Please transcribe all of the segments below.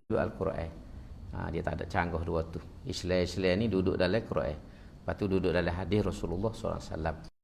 duduk Al-Quran. Dia tak ada canggah dua tu. Islam ni duduk dalam Quran. Lepas tu duduk dalam hadis Rasulullah SAW.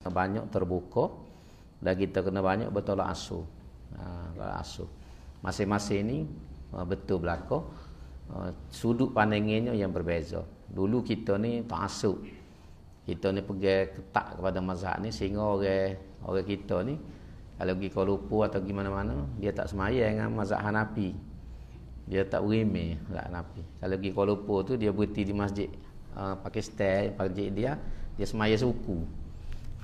Banyak terbuka dan kita kena banyak bertolak asuh. Asuh. Masing-masing ni betul berlaku. Sudut pandangnya yang berbeza. Dulu kita ni ta'assub. Kita ni pergi ketak kepada mazhab ni sehingga orang kita ni kalau pergi Kuala Lumpur atau pergi mana-mana dia tak semayang dengan mazhab Hanafi. Dia tak berimeh mazhab Hanafi. Kalau pergi Kuala Lumpur tu dia berhenti di masjid Pakistan, masjid dia semayang suku.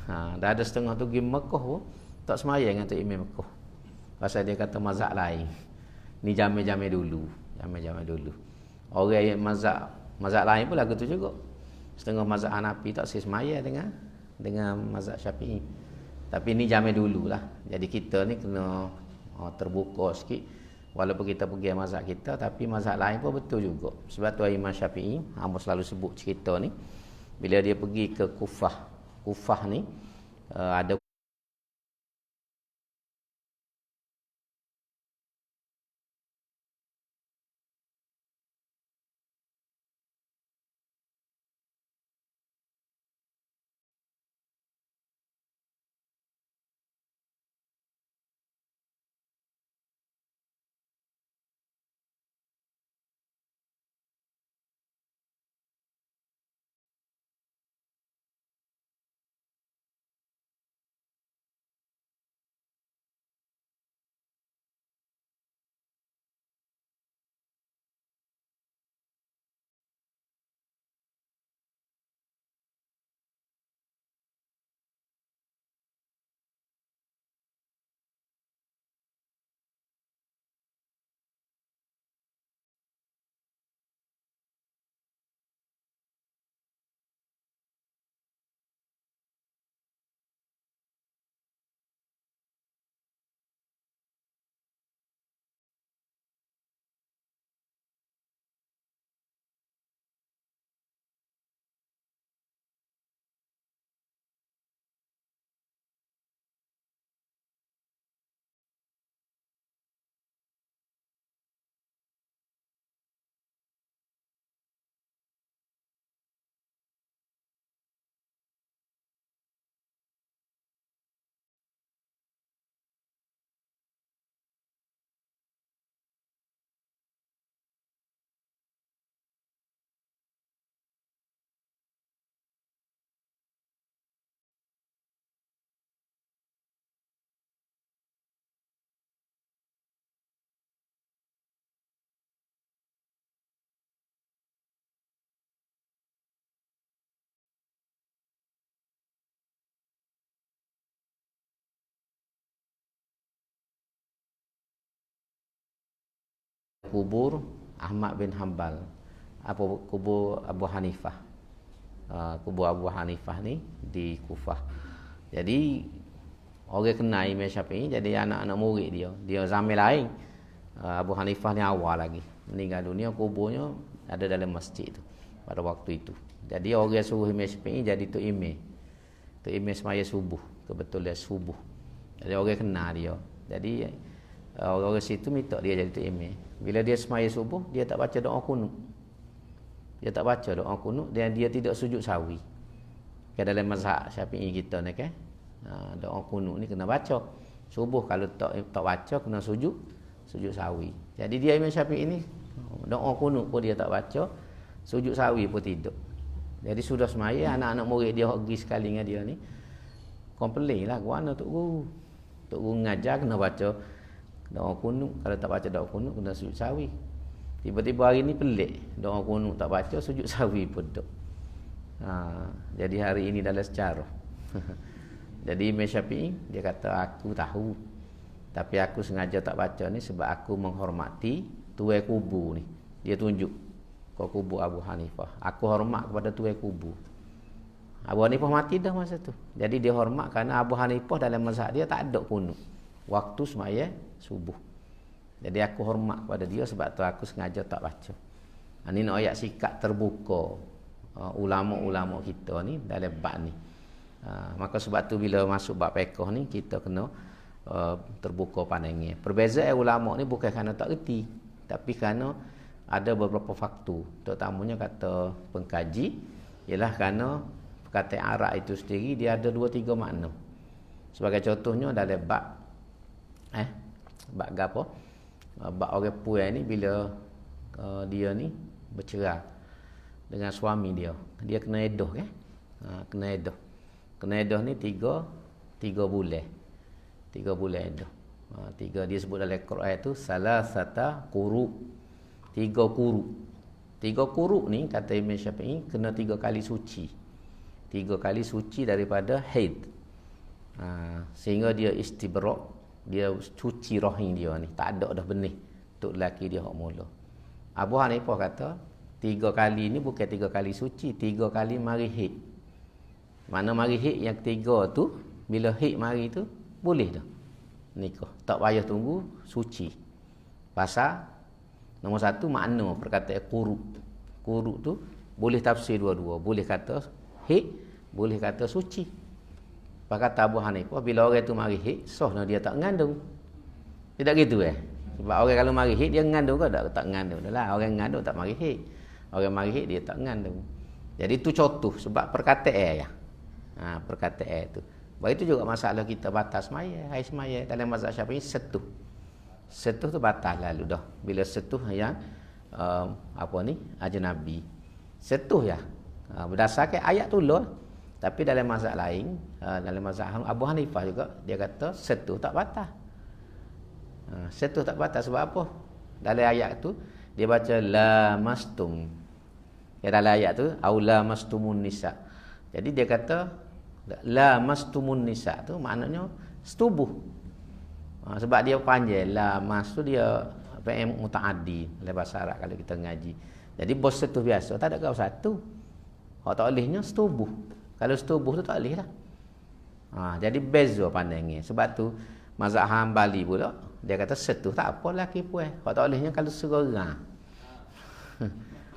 Dah ada setengah tu pergi Mekah pun tak semayang dengan Tok Imam Mekah. Pasal dia kata mazhab lain. Ni jamai-jamai dulu. Orang yang mazhab lain pun lagu tu juga. Setengah mazhab Hanafi tak semayang dengan mazhab Syafi'i. Tapi ni jamai dululah. Jadi kita ni kena terbuka sikit. Walaupun kita pergi mazhab kita, tapi mazhab lain pun betul juga. Sebab tu Imam Syafi'i, hamba selalu sebut cerita ni, bila dia pergi ke Kufah ni ada kubur Ahmad bin Hanbal, apa kubur Abu Hanifah. Kubur Abu Hanifah ni di Kufah. Jadi orang kenal Imam Syafi'i, jadi anak-anak murid dia. Dia zaman lain. Abu Hanifah ni awal lagi meninggal dunia, kuburnya ada dalam masjid tu pada waktu itu. Jadi orang suruh Imam Syafi'i jadi tu imam. Tu imam semaya subuh, kebetulan subuh. Jadi orang kenal dia. Jadi orang-orang situ minta dia jadi tu imam. Bila dia semaya subuh, dia tak baca doa kunut. Dia tak baca doa kunut dan dia tidak sujud sawi. Ke dalam mazhab Syafi'i kita ni kan. Doa kunut ni kena baca. Subuh kalau tak baca kena sujud sawi. Jadi dia Imam Syafi'i ni doa kunut pun dia tak baca, sujud sawi pun tidak. Jadi sudah semaya anak-anak murid dia pergi sekali dengan dia ni. Komplain lah, "Guana Tok Guru? Tok Guru ngajar kena baca doa kunut, kalau tak baca doa kunut kena sujud sawi." Tiba-tiba hari ni pelik, doa kunut tak baca, sujud sawi pun tak. Jadi hari ini dalam sejarah. Jadi Imam Syafi'i dia kata, "Aku tahu, tapi aku sengaja tak baca ni sebab aku menghormati tuai kubu ni." Dia tunjuk ke kubu Abu Hanifah. Aku hormat kepada tuai kubu. Abu Hanifah mati dah masa tu. Jadi dia hormat kerana Abu Hanifah dalam mazhab dia tak ada kunut waktu semaya subuh. Jadi aku hormat kepada dia sebab tu aku sengaja tak baca. Ini nak ayat sikap terbuka ulama-ulama kita ni dalam bab ni. Maka sebab tu bila masuk bab fiqh ni kita kena terbuka pandangnya. Perbezaan ulama ni bukan kerana tak reti, tapi kerana ada beberapa faktor. Terutamanya kata pengkaji ialah kerana perkataan Arab itu sendiri dia ada 2-3 makna. Sebagai contohnya dalam bab bab gapo? Bab orang puai ni bila dia ni bercerai dengan suami dia kena iddah kan? Kena iddah. Kena iddah ni 3 bulan. 3 bulan iddah. 3 dia sebut dalam Quran tu salasata quru. 3 quru. 3 quru ni kata Imam Syafi'i kena 3 kali suci. 3 kali suci daripada haid. Sehingga dia istibra', dia cuci rahim dia ni, tak ada dah benih untuk lelaki dia hak mula. Abu Hanifah kata 3 kali ni bukan 3 kali suci, 3 kali mari haid. Mana mari haid yang ketiga tu, bila haid mari tu boleh dah nikah, tak payah tunggu suci. Pasal nombor 1 makna perkataan quru tu boleh tafsir dua-dua, boleh kata haid, boleh kata suci. Kata Abu Hanifah, bila orang tu mari haid, sahnya dia tak mengandung. Tidak gitu Sebab orang kalau mari haid dia mengandung ke tak mengandung. Dah orang mengandung tak mari haid. Orang mari haid dia tak mengandung. Jadi itu contoh sebab perkataan perkataan tu. Baik itu juga masalah kita batas semaya, hai semaya dalam mazhab Syafi'i setuh. Setuh tu batal lalu dah. Bila setuh yang ajnabi. Setuh berdasarkan ayat tu lah. Tapi dalam mazhab lain, dalam mazhab Abu Hanifah juga dia kata setuh tak batal. Setuh tak batal sebab apa? Dalam ayat tu dia baca la mastum. Dalam ayat tu aula mastumun nisa. Jadi dia kata la mastumun nisa tu maknanya setubuh. Sebab dia panjang la mas tu dia fi'il mutaaddi dalam bahasa Arab kalau kita ngaji. Jadi bos setuh biasa tak ada kau satu. Hak tak bolehnya setubuh. Kalau setubuh tu tak boleh lah. Jadi beza pandangnya. Sebab tu mazhab Hambali pula dia kata setuh tak apa lelaki puan. Hak tak bolehnya kalau seorang.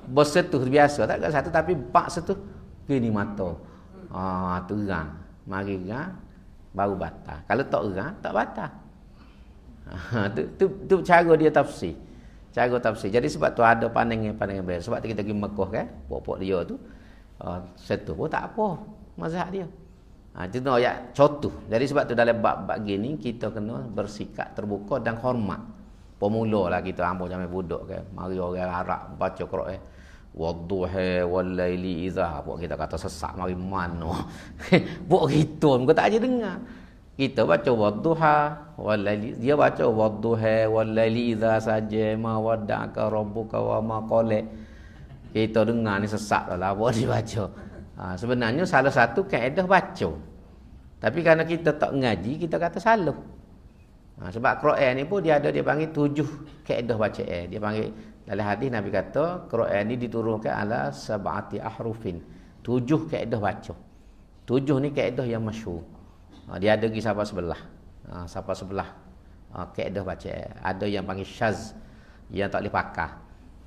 Bos setuh biasa tak ada satu tapi bak setuh gini mata. Tu orang. Mari orang baru batal. Kalau tak orang tak batal. Tu cara dia tafsir. Cara tafsir. Jadi sebab tu ada pandangan berbeza. Sebab tu kita pergi Mekah kan, pokok dia tu setuh pun tak apa mazhab dia. Itu ayat contoh. Jadi sebab tu dalam bab-bab gini kita kena bersikap terbuka dan hormat. Pemula lah kita ambil zaman budak kan. Mari orang Arab baca Quran. Wadduha wal-laili idza. Buat kita kata sesak mari mana. Buat gitu muka tak aja dengar. Kita baca wadduha wal-laili, dia baca wadduha wal-laili idza saja ma wadda'aka rabbuka wa ma qala. Kita dengar ni sesak lah apa dia baca. Sebenarnya salah satu kaedah baca. Tapi kerana kita tak ngaji, kita kata salah. Sebab Quran ni pun dia panggil 7 kaedah bacaan. Dia panggil dalam hadis Nabi kata Quran ni diturunkan ala sab'ati ahrufin. 7 kaedah baca. 7 ni kaedah yang masyhur. Dia ada lagi siapa sebelah. Siapa sebelah kaedah bacaan. Ada yang panggil syaz yang tak boleh pakai.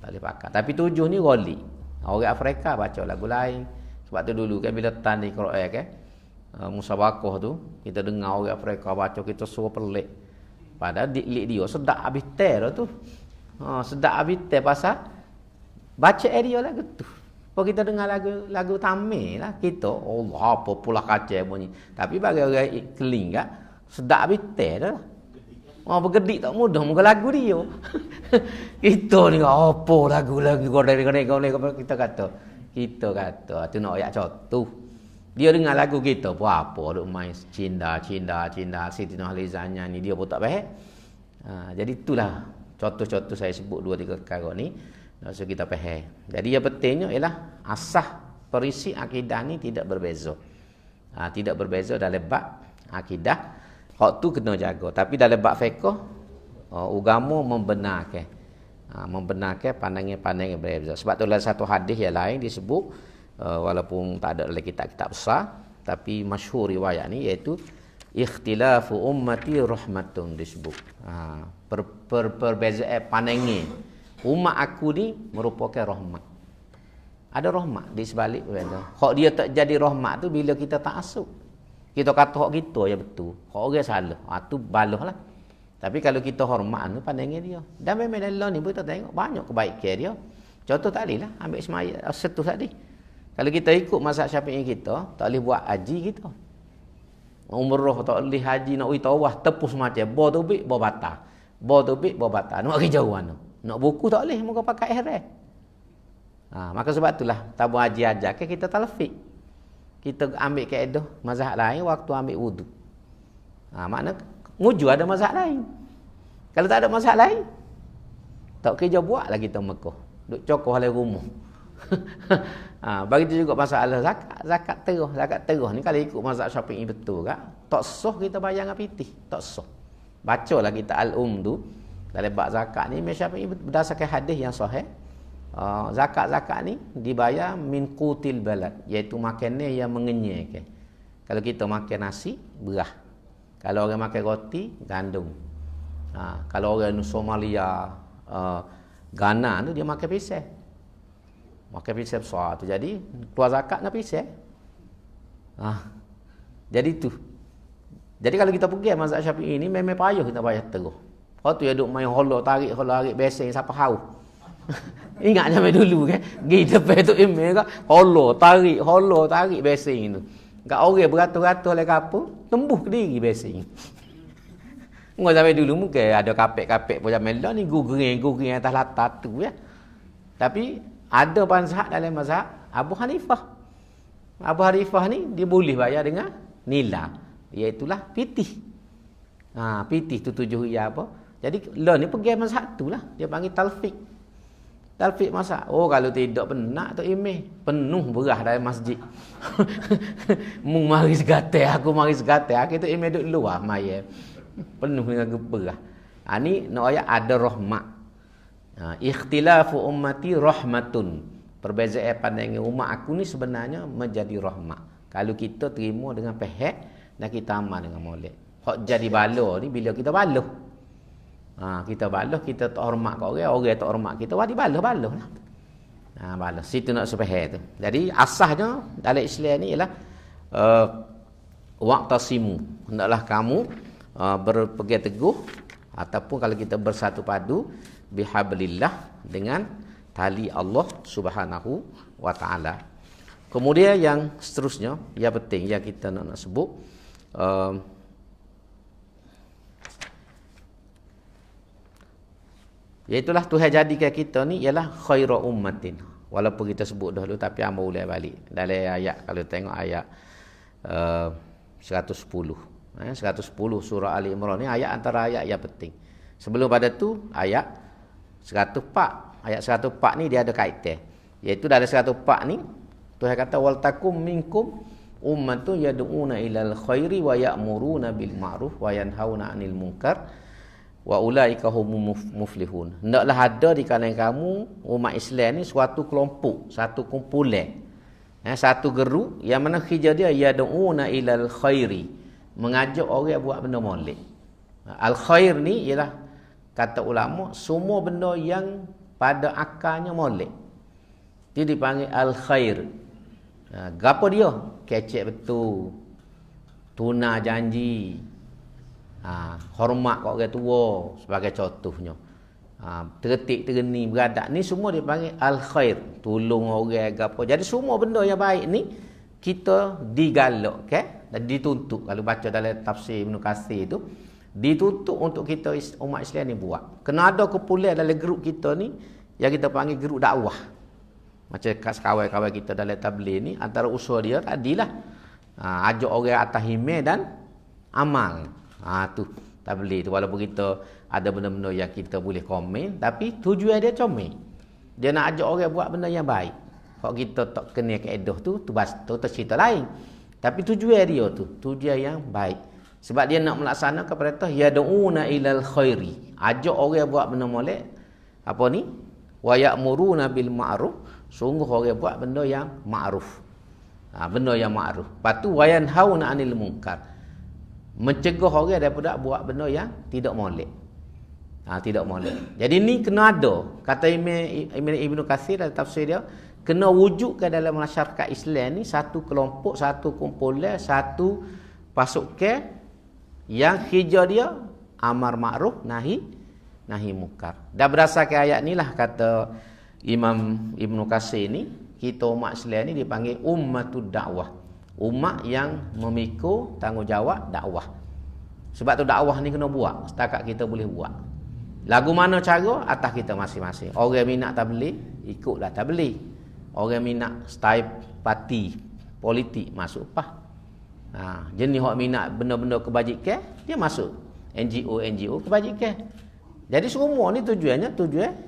Tak boleh pakai. Tapi 7 ni ghalib. Orang Afrika baca lagu lain. Sebab tu dulu kan bila tan di Quran kan musabaqah tu kita dengar orang Afrika baca kita suruh pelik. Padahal diklik dia sedap habis teh tu. Sedap habis teh pasal baca dia lagu tu. Kalau kita dengar lagu Tamil lah kita Allah apa pula kacau bunyi. Tapi bagi orang keling kan sedap habis teh dah. Bergedik tak mudah muka lagu dia. Kita ni apa lagu-lagu kita kata. Kita kata tu nak ayat contoh. Dia dengar lagu kita pun apa duk main cinda Siti Nurhaliza nyanyi dia pun tak faham. Jadi itulah contoh-contoh saya sebut 2-3 perkara ni so kita faham. Jadi yang pentingnya ialah asas perisi akidah ni tidak berbeza. Tidak berbeza dalam bab akidah. Hak tu kena jaga. Tapi dalam bab fiqh agama membenarkan. Membenarkan pandangan-pandangan berbeza. Sebab tu dalam satu hadis yang lain disebut walaupun tak ada dalam kitab-kitab besar tapi masyhur riwayat ni iaitu ikhtilafu ummati rahmatun disebut. Perbezaan pandangan umat aku ni merupakan rahmat. Ada rahmat di sebalik benda. Hak dia tak jadi rahmat tu bila kita tak asuk. Kita kata hak kita ya betul. Hak orang salah. Tu balahlah. Tapi kalau kita hormat tu pandangan dia. Dan memang dalam ni kita tengok banyak kebaikan dia. Contoh tadi lah ambil semaya setu tadi. Kalau kita ikut mazhab Syafi'i kita, tak boleh buat haji kita. Umrah tak boleh haji nak tawaf tepus macam bo tubik bo batal. Bo tubik bo batal. Nak pergi jauh mana? Nak buku tak boleh muka pakai ihram. Maka sebab itulah tabung haji ajar ke kita talfik. Kita ambil kaedah mazhab lain waktu ambil wudu. Makna nguju ada mazhab lain. Kalau tak ada mazhab lain, tak kerja buatlah kita Mekah. Duk cokoh oleh rumah. Begitu juga masalah zakat terus ni kalau ikut mazhab Syafi'i betul tak? Tak sah kita bayar dengan pitih, tak sah. Bacalah kita tu dalam bab zakat ni Syafi'i berdasarkan hadis yang sahih. Zakat ni dibayar min qutil balad, iaitu makanan yang mengenyangkan. Kalau kita makan nasi, beras. Kalau orang makan roti, gandum. Kalau orang Somalia, Ghana tu dia makan pisang. Makan pisang besar tu. Jadi keluar zakat dengan pisang. Jadi tu. Jadi kalau kita pergi mazhab Syafi'i ni memang payah kita bayar terus. Kau tu ya duk main holo tarik besing siapa haus. Ingat zaman dulu kan. Pergi tepi tu email kan. Holo tarik besing tu. Kat orang beratus-ratus oleh kapur, tembus ke diri besing. Ngau zaman dulu mungkin ada kapek-kapek macam melon ni gugering atas latar tu ya. Tapi ada mazhab dalam mazhab Abu Hanifah. Abu Hanifah ni dia boleh bayar dengan nila, iaitulah pitih. Pitih tu tujuh ya apa? Jadi lah ni pergi mazhab tulah, dia panggil talfik. Talfik masak. Kalau tidak benar tu imeh penuh beras dalam masjid. Mung mari segatai, aku mari segatai, kita imeh duduk luar maya. Penuh dengan beras. Ni nak ayat ada rahmat. Ikhtilafu ummati rahmatun. Perbezaan pandangan umat aku ni sebenarnya menjadi rahmat. Kalau kita terima dengan pihak dan kita amal dengan molek. Hak jadi bala ni bila kita baloh. Kita baloh, kita tak hormat kat orang tak hormat kita, wadi baloh lah. Baloh. Situ nak sepahal tu. Jadi asasnya dalam Islam ni ialah waqtasimu. Hendaklah kamu berpegang teguh ataupun kalau kita bersatu padu bihablillah dengan tali Allah Subhanahu wa taala. Kemudian yang seterusnya, yang penting yang kita nak sebut iaitulah Tuhan jadikan kita ni ialah khairu ummatin. Walaupun kita sebut dahulu tapi hamba ulang balik. Dalam ayat kalau tengok ayat 110. 110 surah Ali Imran ni ayat antara ayat yang penting. Sebelum pada tu ayat 104. Ayat 104 ni dia ada kaitan. Iaitu dalam 104 ni Tuhan kata wal takum minkum ummatun yad'una ilal khairi wa ya'muruna bil ma'ruf wa yanhauna 'anil munkar wa ulaika humul muflihun. Hendaklah ada di kalangan kamu umat Islam ni suatu kelompok, satu kumpulan, satu geruk yang mana kerja dia yad'una ilal khairi, mengajak orang buat benda molek. Al khair ni ialah kata ulama semua benda yang pada akalnya molek. Dia dipanggil al khair. Gapo dia? Kecek betul. Tuna janji. Hormat kat orang tua sebagai contohnya. Tertik tereni beradak ni semua dipanggil al khair. Tolong orang gapo. Jadi semua benda yang baik ni kita digalak dan dituntut. Kalau baca dalam tafsir Ibnu Katsir tu, dituntut untuk kita umat Islam ni buat. Kena ada kumpulan dalam grup kita ni yang kita panggil grup dakwah. Macam kawan-kawan kita dalam tabligh ni, antara usaha dia tadilah ajak orang atas himai dan amal. Tu tabligh tu, walaupun kita ada benda-benda yang kita boleh komen, tapi tujuan dia comel. Dia nak ajak orang buat benda yang baik. Kalau kita tak kena kaedah tu cerita lain. Tapi tujuan dia tu tujuan yang baik. Sebab dia nak melaksanakan perintah yad'una ilal khairi. Ajak orang buat benda molek. Apa ni? Wa ya'muruna bil ma'ruf. Sungguh orang buat benda yang ma'ruf. Benda yang ma'ruf. Lepas tu wa yanhauna 'anil munkar. Mencegah orang daripada buat benda yang tidak molek. Tidak molek. Jadi ni kena ada. Kata Imam Ibnu Katsir dalam tafsir dia, kena wujudkan dalam masyarakat Islam ni satu kelompok, satu kumpulan, satu pasukan yang kerja dia amar ma'ruf nahi munkar. Dan berdasarkan ayat ni lah kata Imam Ibnu Katsir ni, kita umat Islam ni dipanggil ummatud dakwah. Umat yang memikul tanggungjawab dakwah. Sebab tu dakwah ni kena buat, setakat kita boleh buat. Lagu mana cara atas kita masing-masing. Orang minat tabligh, ikutlah tabligh. Orang minat style parti politik, masuk PAH. Jenis hak minat benda-benda kebajikan, dia masuk NGO kebajikan. Jadi semua ni tujuan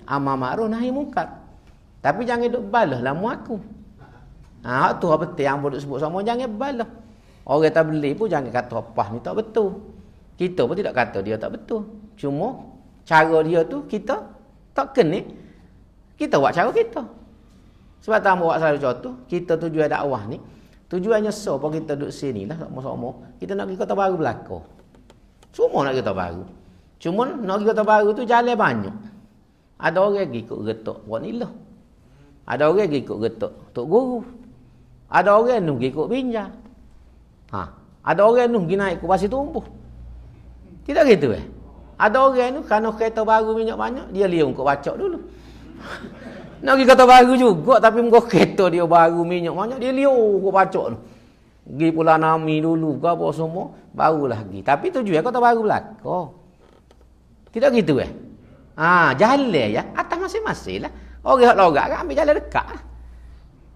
amar ma'ruf nahi munkar. Tapi jangan duk balah lah aku. Hak tu hak betul yang boleh sebut sama, jangan balah. Orang tabligh pun jangan kata PAH ni tak betul. Kita pun tidak kata dia tak betul. Cuma cara dia tu kita tak kena. Kita buat cara kita. Sebab tak buat salah contoh, kita tujuan dakwah ni, tujuannya so pun kita duduk sini lah sama-sama. Kita nak pergi kota baru belakang. Semua nak kota baru. Cuma nak pergi kota baru tu jalan banyak. Ada orang pergi ikut getok buat nilah. Ada orang pergi ikut getok tok guru. Ada orang nu pergi ikut binjai. Ada orang nu pergi naik ke pasir tumbuh. Tidak gitu Ada orang tu kerana kereta baru minyak banyak, dia liung kau bacok dulu. Nak pergi kereta baru juga, tapi muka kereta dia baru minyak banyak, dia liung kau bacok tu. Pergi Pulau Nami dulu, ke apa semua, barulah pergi. Tapi tujuan kereta baru belakang. Tidak gitu jalan ya, atas masing-masing lah. Orang hak lorak kan ambil jalan dekat lah.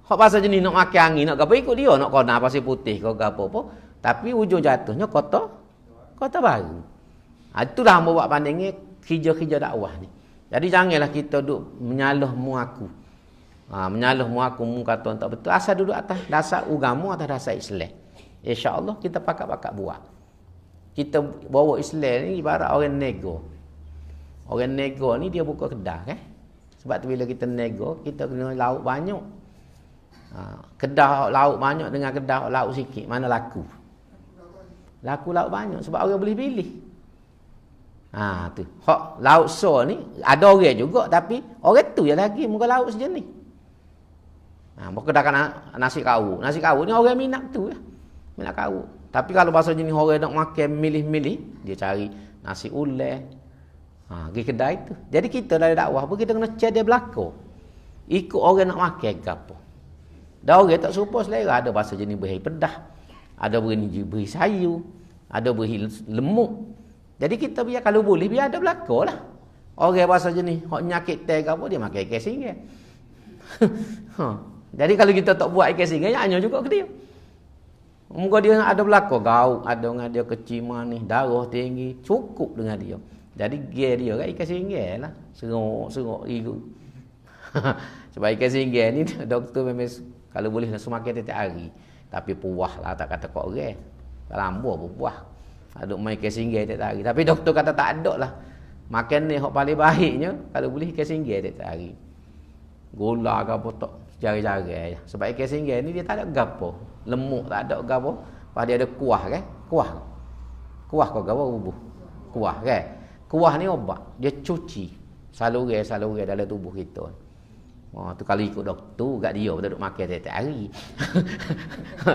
Hak pasal jenis nak makan angin, nak apa ikut dia, nak kena pasir putih ke apa-apa. Tapi ujung jatuhnya kota baru. Itulah hamba buat pandangnya kerja-kerja dakwah ni. Jadi janganlah kita duduk menyalah mu aku. Menyalah mu aku mu kata tak betul. Asal duduk atas dasar agama, atas dasar Islam. Insya-Allah kita pakat-pakat buat. Kita bawa Islam ni ibarat orang nego. Orang nego ni dia buka kedai kan. Sebab tu bila kita nego, kita kena lauk banyak. Kedai lauk banyak dengan kedai lauk sikit, mana laku? Laku lauk banyak sebab orang boleh pilih. Tu. Hak lauk so ni ada orang juga, tapi orang tu je lagi muka lauk sejenis. Berkedahkan nasi kawuk. Nasi kawuk ni orang minat tu lah. Minat kawuk. Tapi kalau bahasa jenis orang nak makan milih-milih, dia cari nasi ulai. Pergi kedai tu. Jadi kita dalam dakwah pun kita kena cari dia belakang. Ikut orang nak makan ke apa. Dan orang tak serupa selera. Ada bahasa jenis beri pedah. Ada beri sayur. Ada beri lemuk. Jadi kita biar kalau boleh biar ada belakang lah. Orang bahasa jenis hak nyakit teh apa dia makan ikan singgah. Jadi kalau kita tak buat ikan singgah hanya juga ke dia. Muka dia ada belakang gauk, ada dengan dia kecil manis, darah tinggi, cukup dengan dia. Jadi dia kan ikan singgah lah. Serok itu. Sebab ikan singgah ni doktor memang kalau boleh langsung makan tiap hari. Tapi puah lah tak kata kok orang. Lambo pun puah. Aduk main ke singgah tiap hari. Tapi doktor kata tak ada lah. Makan ni hok paling baiknya kalau boleh ke singgah tiap hari. Gula ke apa tak jari-jari. Sebab ikan singgah ni dia tak ada gapo. Lemuk tak ada gapo. Pada dia ada kuah kan? Kuah. Kuah kau gapo bubuh. Kuah kan? Kuah ni obat. Dia cuci saluran dalam tubuh kita. Oh, tu kalau ikut doktor kat dia betul duk makan tiap hari.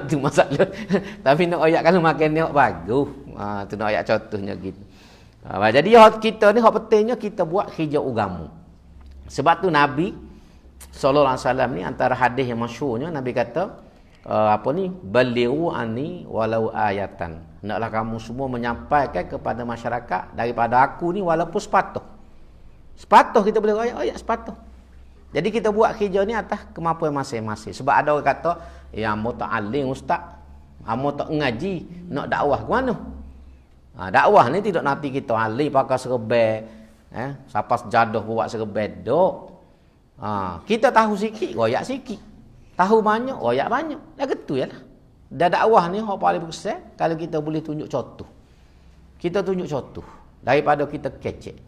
Tu masalah. Tapi nak ayat kalau makan ni bagus. Tu nak ayat contohnya gitu. Jadi kita ni hak pentingnya kita buat kerja agama. Sebab tu Nabi sallallahu alaihi wasallam ni antara hadis yang masyhurnya Nabi kata balighu anni walau ayatan. Hendaklah kamu semua menyampaikan kepada masyarakat daripada aku ni walaupun sepatah. Sepatah kita boleh ayat sepatah. Jadi kita buat kerja ni atas kemampuan masing-masing. Sebab ada orang kata, amo tak alim ustaz, amo tak ngaji, nak dakwah ke mana? Dakwah ni tidak nanti kita alim pakai serban, siapa sejadah buat serban dok. Kita tahu sikit, royak sikit. Tahu banyak, royak banyak. Dah gitu ya lah. Dah dakwah ni hak paling besar kalau kita boleh tunjuk contoh. Kita tunjuk contoh daripada kita kecek.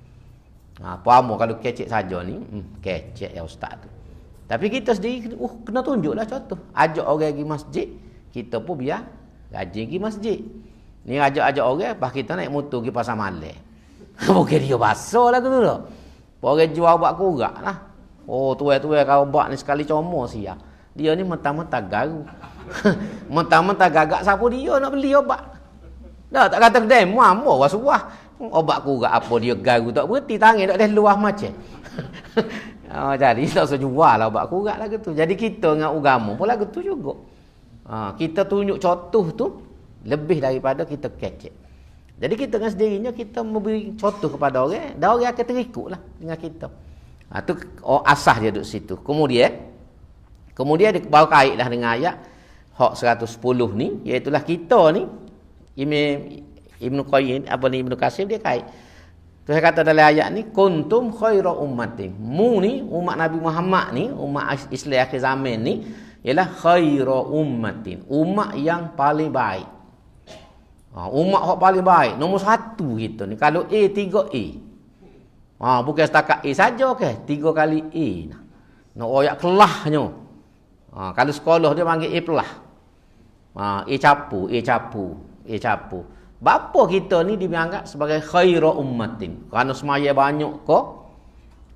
Puamo kalau kecek saja ni, kecek ya ustaz tu. Tapi kita sendiri kena tunjuklah contoh. Ajak orang pergi masjid, kita pun biar rajin pergi masjid. Ni ajak orang, pas kita naik motor pergi pasar malam. Bukan dia basahlah tu tu. Orang jual obat kurak lah. Oh, tuai-tuai kau obat ni sekali comor sia. Dia ni mentah-mentah garu. Mentah-mentah gagak siapa dia nak beli obat. Dah tak kata kedai, muam wasuah. Obat kurak apa dia garu tak berhenti tangan tak ada luah macam. Jadi tak usah jual lah obat kurak lah gitu. Jadi kita dengan agama pun lah gitu juga. Kita tunjuk contoh tu lebih daripada kita kecek. Jadi kita dengan sendirinya kita memberi contoh kepada orang, dan orang akan terikutlah dengan kita. Tu asas dia duduk situ. Kemudian dia baru kaitlah dengan ayat hak 110 ni, iaitu kita ni Ibnu Qayyim Ibnu Katsir dia kait. Tuhan kata dalam ayat ni kuntum khaira ummatin. Mu ni umat Nabi Muhammad ni, umat Islam akhir zaman ni ialah khaira ummatin, umat yang paling baik. Umat yang paling baik, nombor 1 kita ni. Kalau A 3A. Bukan setakat A saja ke, 3 kali A. Nak royak kelahnya. Kalau sekolah dia panggil A pelah. A capu. Bapa kita ni dianggap sebagai khairu ummatin. Kerana semaya banyak ke,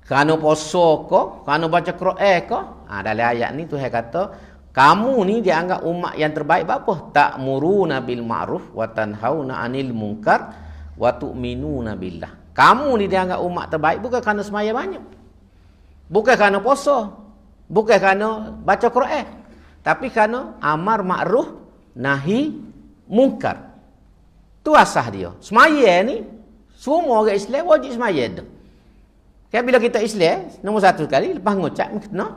kerana puasa ke, kerana baca Quran ke. Dalam ayat ni Tuhan kata, kamu ni dianggap umat yang terbaik bapa. Ta'muruna bil ma'ruf wa tanhauna 'anil munkar wa tu'minuna billah. Kamu ni dianggap umat terbaik bukan kerana semaya banyak. Bukan kerana puasa. Bukan kerana baca Quran. Tapi kerana amar ma'ruf nahi munkar. Tu asas dia. Semaya ni semua orang Islam wajib semaya dah. Kan bila kita Islam nombor 1 kali lepas ngucap kena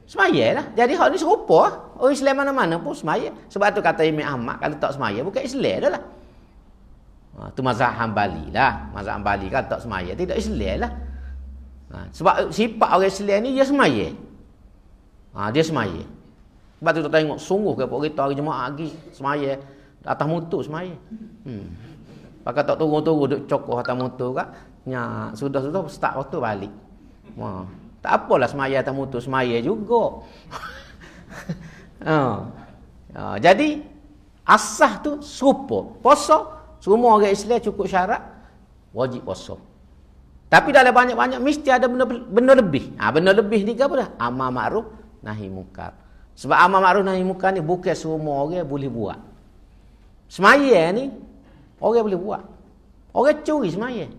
semaya lah. Jadi hak ni serupa. Orang Islam mana-mana pun semaya. Sebab tu kata Imam Ahmad kalau tak semaya bukan Islam dah lah. Tu mazhab Hambali lah. Mazhab Hambali kalau tak semaya tidak Islam lah. Sebab sifat orang Islam ni dia semaya. Dia semaya. Sebab tu tak tengok sungguh ke kita hari Jumaat lagi semaya atas motor semaya. Pakai tak turun-turun duk cokoh atas motor kak. Sudah start motor balik. Tak apalah semaya atas motor, semaya juga. Jadi asas tu serupa. Puasa semua orang Islam cukup syarat wajib puasa. Tapi dalam banyak-banyak mesti ada benda lebih. Benda lebih ni apa dah? Amar ma'ruf nahi munkar. Sebab amar ma'ruf nahi munkar ni bukan semua orang boleh buat. Semaya ni orang boleh buat. Orang curi semaya.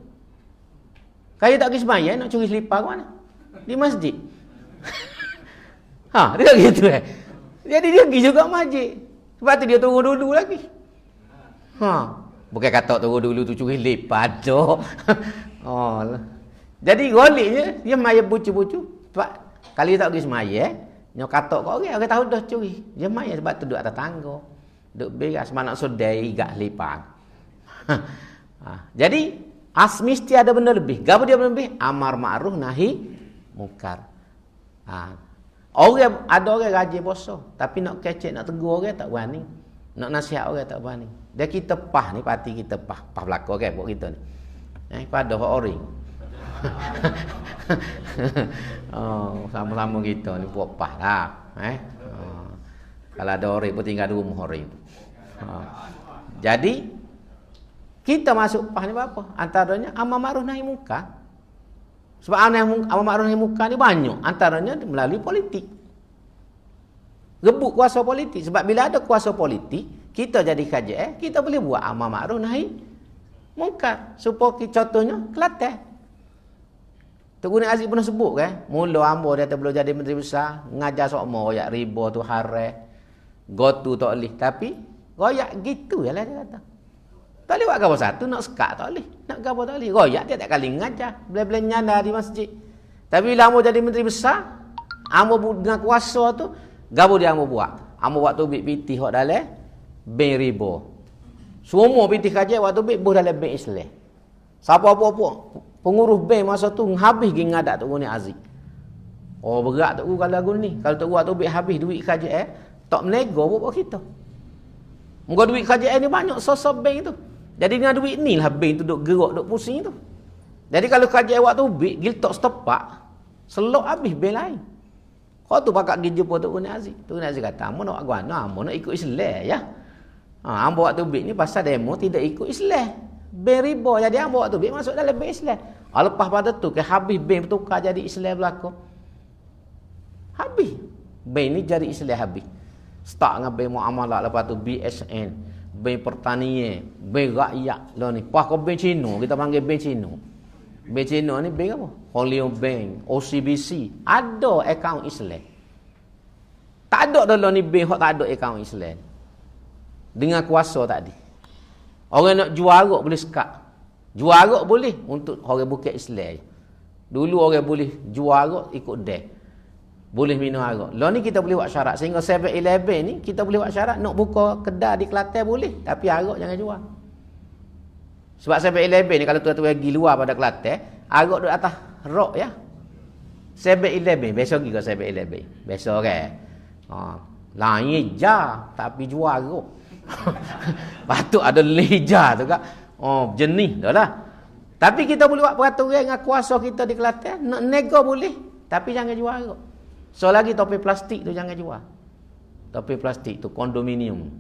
Kalau tak pergi semaya nak curi selipar ke mana? Di masjid. Dia gitu Jadi dia pergi juga masjid. Sebab tu dia turun dulu lagi. Bukan kata turun dulu tu curi selipar tu. Jadi goliknya dia maya bucu-bucu. Sebab kalau dia tak pergi semaya, dia katok kau orang tahu dah curi. Dia maya sebab tu duduk atas tangga. Duk beras mana sodai gak lipat. Jadi mesti ada benda lebih. Gapo dia benda lebih? Amar ma'ruf nahi munkar. Ada orang rajin puasa, tapi nak kecek, nak tegur orang tak berani. Nak nasihat orang tak berani. Dia kita pah ni, parti kita pah belakang kan buat kita ni. Pada orang. Sama-sama kita ni buat pah lah. Kalau ada orang pun tinggal di rumah orang tu. Jadi kita masuk pah ni apa? Antaranya amar ma'ruf nahi munkar. Sebab amar ma'ruf nahi munkar ni banyak, antaranya melalui politik. Rebut kuasa politik. Sebab bila ada kuasa politik, kita jadi KJS, kita boleh buat amar ma'ruf nahi munkar. Supaya contohnya Kelantan. Tok Guni Aziz pernah sebut kan, mula ambo dia belum jadi menteri besar, ngajar sokmo royak riba tu haram. Gotu tak boleh, tapi royak gitu yalah dia kata. Tak boleh buat gapo satu, nak sekat tak boleh. Nak gapo tak boleh. Royak dia tak kali ngajar, boleh-boleh nyanda di masjid. Tapi bila ambo jadi menteri besar, ambo dengan kuasa tu, gapo dia ambo buat? Ambo buat tubik pitih hok dalam bank riba. Semua pitih kaji waktu tubik buh dalam bank Islam. Siapa apa-apa pengurus bank masa tu habis gi ngadak Tok Guni Aziz. Oh berat tu kalau lagu ni. Kalau Tok buat tubik habis duit KJS, tak menego buat kita. Muka duit KJS ni banyak sosok bank tu. Jadi dengan duit ni lah bank tu duk gerak, duk pusing tu. Jadi kalau KJS buat tubik, gil tok setepak, selok habis bank lain. Kau tu pakak pergi jumpa Tok Guni Aziz. Tok Guni Aziz kata, "Amo nak buat guana, amo nak ikut Islam ya." Amo buat tubik ni pasal demo tidak ikut Islam. Bank riba, jadi amo buat tubik masuk dalam bank Islam. Lepas pada tu ke habis bank bertukar jadi Islam belaka. Habis. Bank ni jadi Islam habis. Start dengan bank muamalah, lepas tu BSN, bank pertanian, bank rakyat lah ni. Pas ke bank Cina, kita panggil bank Cina. Bank Cina ni bank apa? Holion Bank, OCBC, ada akaun Islam. Tak ada dalam ni bank hok tak ada akaun Islam. Dengan kuasa tadi. Orang nak jual arak boleh sekat. Jual arak boleh untuk orang bukan Islam. Dulu orang boleh jual arak ikut dek. Boleh minum arak. Lah ni kita boleh buat syarat. Sehingga 7-Eleven ni kita boleh buat syarat nak buka kedai di Kelantan boleh. Tapi arak jangan jual. Sebab 7-Eleven ni kalau tuan-tuan pergi luar pada Kelantan, arak duduk atas rok ya. 7-Eleven. Biasa pergi ke 7-Eleven. Biasa kan. Lain je. Tapi jual arak. Patut ada leja tu kak. Jenis dah lah. Tapi kita boleh buat peraturan dengan kuasa kita di Kelantan. Nak nego boleh. Tapi jangan jual arak. So lagi topi plastik tu jangan jual. Topi plastik tu kondominium.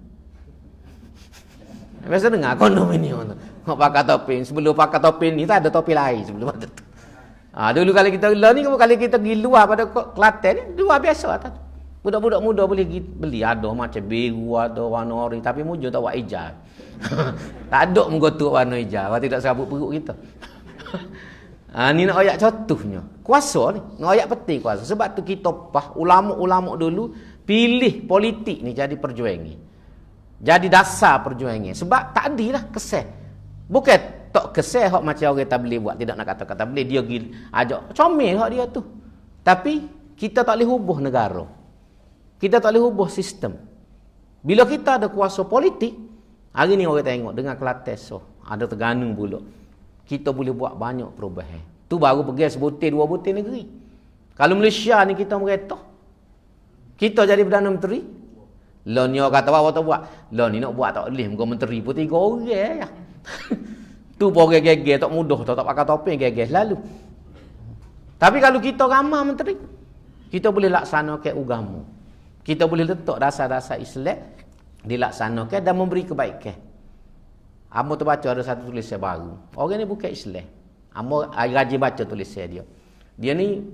Biasa dengar kondominium tu. Nak pakai topi. Sebelum pakai topi ni tak ada topi lain sebelum ada tu. Dulu kali kita ni kali kita pergi luar pada Kelantan ni luar biasa atas. Budak-budak muda boleh beli. Ada macam biru, ada warna ori. Tapi mujur tak buat hijau. Tak ada menggotuk warna hijau. Kalau tidak serabut perut kita. Ni nak ayat contohnya. Kuasa ni. Nak ayat penting kuasa. Sebab tu kita ulama-ulama dulu pilih politik ni jadi perjuangan. Jadi dasar perjuangan. Sebab tak adilah keseh. Bukan tak keseh hak macam orang tak boleh buat. Tidak nak kata-kata boleh. Dia ajak comel hak dia tu. Tapi kita tak boleh hubung negara. Kita tak boleh ubah sistem. Bila kita ada kuasa politik, hari ni orang tengok dengan Kelantan ada Terengganu pula. Kita boleh buat banyak perubahan. Tu baru pergi sebutir dua butir negeri. Kalau Malaysia ni kita mereta, kita jadi Perdana Menteri. Lah ni orang kata apa tak buat. Lah ni nak buat tak boleh. Muka menteri pun 3 orang ya. Tu pun orang geger tak mudah. Tak pakai topeng geger lalu. Tapi kalau kita ramah menteri, kita boleh laksanakan agama. Kita boleh letak dasar-dasar Islam dilaksanakan dan memberi kebaikan. Amo terbaca ada satu tulisan baru. Orang ni bukan Islam. Amo rajin baca tulisan dia. Dia ni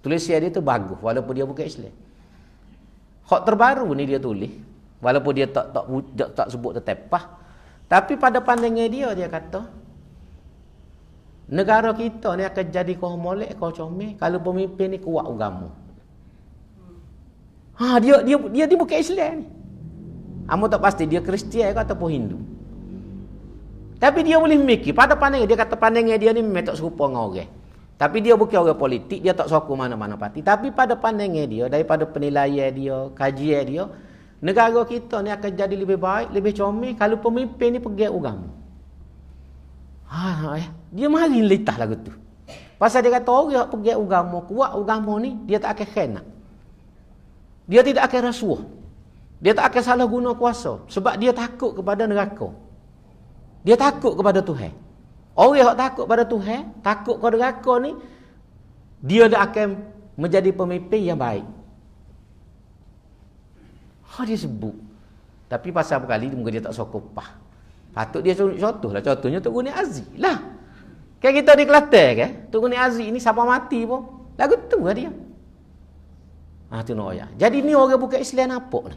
tulisan dia tu bagus walaupun dia bukan Islam. Hak terbaru ni dia tulis walaupun dia tak sebut tetapah. Tapi pada pandangan dia kata negara kita ni akan jadi kau molek kau comel kalau pemimpin ni kuat agama. Dia bukan Islam ni. Amo tak pasti dia Kristian ke ataupun Hindu. Tapi dia boleh mikir pada pandangan dia kata pandangan dia ni memang tak serupa dengan orang. Tapi dia bukan orang politik, dia tak sokong mana-mana parti. Tapi pada pandangan dia, daripada penilaian dia, kajian dia, negara kita ni akan jadi lebih baik, lebih comel kalau pemimpin ni pegang agama. Dia mari litah lagu tu. Pasal dia kata orang yang pegang agama, kuat agama ni, dia tak akan kena. Dia tidak akan rasuah. Dia tak akan salah guna kuasa. Sebab dia takut kepada neraka. Dia takut kepada Tuhan. Orang yang takut kepada Tuhan, takut kepada neraka ni, dia dah akan menjadi pemimpin yang baik. Dia sebut. Tapi pasal berkali dia tak sokopah. Patut dia contoh lah. Contohnya Tok Guni Aziz lah. Kan kita di Kelantan kan? Tok Guni Aziz ni siapa mati pun lagu tu lah dia. Tu nak ayat. Jadi ni orang bukan Islam nampak ni.